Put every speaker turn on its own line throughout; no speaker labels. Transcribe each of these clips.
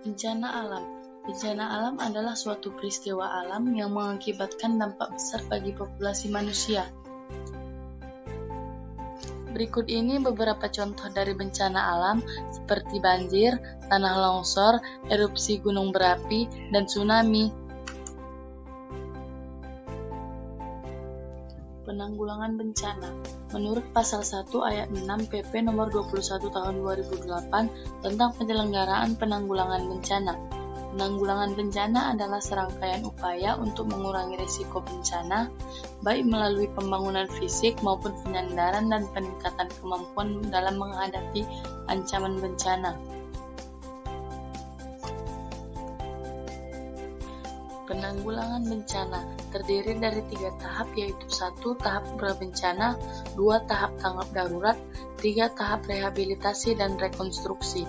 Bencana alam. Bencana alam adalah suatu peristiwa alam yang mengakibatkan dampak besar bagi populasi manusia. Berikut ini beberapa contoh dari bencana alam seperti banjir, tanah longsor, erupsi gunung berapi, dan tsunami. Penanggulangan bencana. Menurut Pasal 1 Ayat 6 PP Nomor 21 Tahun 2008 tentang penyelenggaraan penanggulangan bencana. Penanggulangan bencana adalah serangkaian upaya untuk mengurangi risiko bencana, baik melalui pembangunan fisik maupun penyandaran dan peningkatan kemampuan dalam menghadapi ancaman bencana. Penanggulangan bencana terdiri dari 3 tahap, yaitu 1. Tahap prabencana, 2. Tahap tanggap darurat, 3. Tahap rehabilitasi dan rekonstruksi.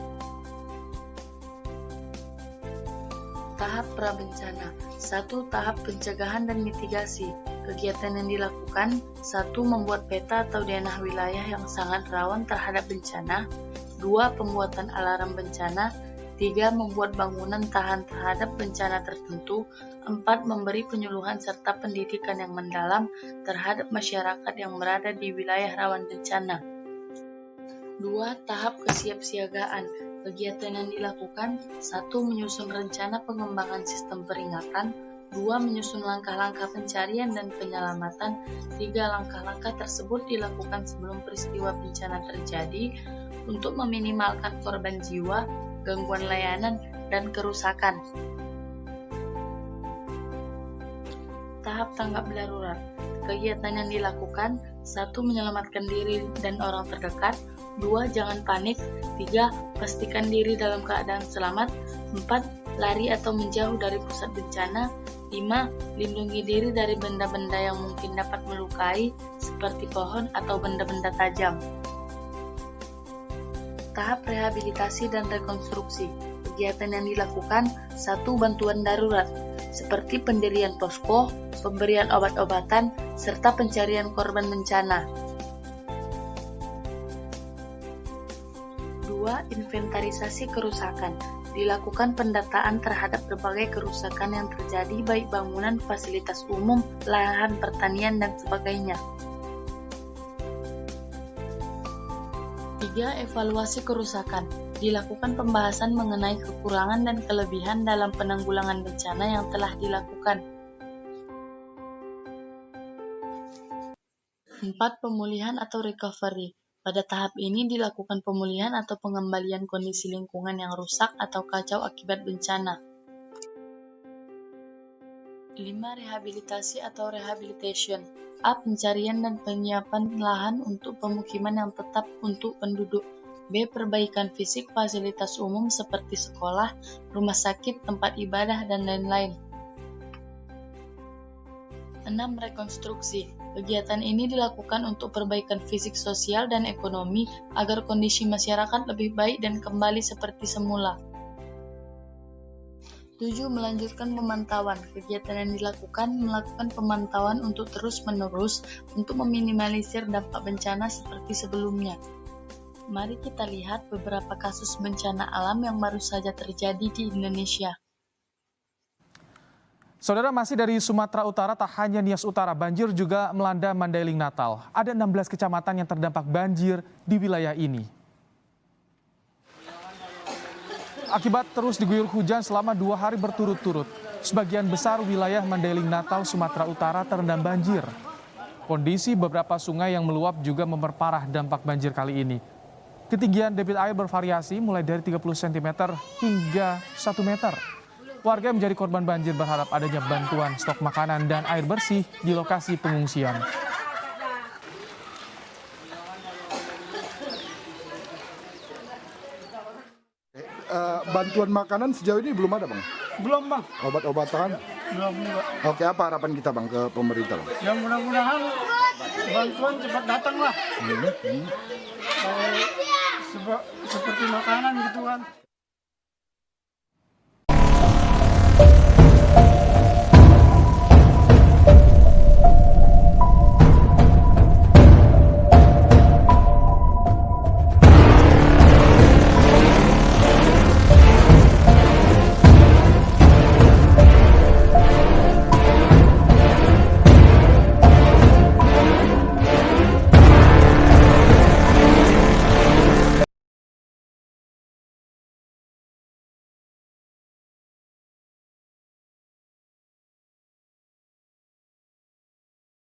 Tahap prabencana. 1. Tahap pencegahan dan mitigasi. Kegiatan yang dilakukan: 1. Membuat peta atau denah wilayah yang sangat rawan terhadap bencana. 2. Pembuatan alarm bencana. 3. Membuat bangunan tahan terhadap bencana tertentu. 4. Memberi penyuluhan serta pendidikan yang mendalam terhadap masyarakat yang berada di wilayah rawan bencana. 2. Tahap kesiapsiagaan. Kegiatan yang dilakukan: 1. Menyusun rencana pengembangan sistem peringatan. 2. Menyusun langkah-langkah pencarian dan penyelamatan. 3. Langkah-langkah tersebut dilakukan sebelum peristiwa bencana terjadi untuk meminimalkan korban jiwa, gangguan layanan, dan kerusakan. Tahap tanggap darurat. Kegiatan yang dilakukan: 1. Menyelamatkan diri dan orang terdekat. 2. Jangan panik. 3. Pastikan diri dalam keadaan selamat. 4. Lari atau menjauh dari pusat bencana. 5. Lindungi diri dari benda-benda yang mungkin dapat melukai, seperti pohon atau benda-benda tajam. Tahap rehabilitasi dan rekonstruksi. Kegiatan yang dilakukan: 1. Bantuan darurat, seperti pendirian posko, pemberian obat-obatan, serta pencarian korban bencana. 2. Inventarisasi kerusakan. Dilakukan pendataan terhadap berbagai kerusakan yang terjadi, baik bangunan, fasilitas umum, lahan pertanian, dan sebagainya. 3. Evaluasi kerusakan. Dilakukan pembahasan mengenai kekurangan dan kelebihan dalam penanggulangan bencana yang telah dilakukan. 4. Pemulihan atau recovery. Pada tahap ini dilakukan pemulihan atau pengembalian kondisi lingkungan yang rusak atau kacau akibat bencana. 5. Rehabilitasi atau rehabilitation. A. Pencarian dan penyiapan lahan untuk pemukiman yang tetap untuk penduduk. B. Perbaikan fisik fasilitas umum seperti sekolah, rumah sakit, tempat ibadah, dan lain-lain. 6. Rekonstruksi. Kegiatan ini dilakukan untuk perbaikan fisik, sosial, dan ekonomi agar kondisi masyarakat lebih baik dan kembali seperti semula. 7. Melanjutkan pemantauan. Kegiatan yang dilakukan melakukan pemantauan untuk terus-menerus untuk meminimalisir dampak bencana seperti sebelumnya. Mari kita lihat beberapa kasus bencana alam yang baru saja terjadi di Indonesia.
Saudara, masih dari Sumatera Utara, tak hanya Nias Utara, banjir juga melanda Mandailing Natal. Ada 16 kecamatan yang terdampak banjir di wilayah ini. Akibat terus diguyur hujan selama 2 hari berturut-turut, sebagian besar wilayah Mandailing Natal, Sumatera Utara terendam banjir. Kondisi beberapa sungai yang meluap juga memperparah dampak banjir kali ini. Ketinggian debit air bervariasi mulai dari 30 cm hingga 1 meter. Warga yang menjadi korban banjir berharap adanya bantuan stok makanan dan air bersih di lokasi pengungsian.
Bantuan makanan sejauh ini belum ada, Bang?
Belum, Bang.
Obat-obatan?
Belum juga.
Oke, apa harapan kita, Bang, ke pemerintah, Bang?
Ya mudah-mudahan bantuan cepat datang lah. Seperti makanan gitu kan.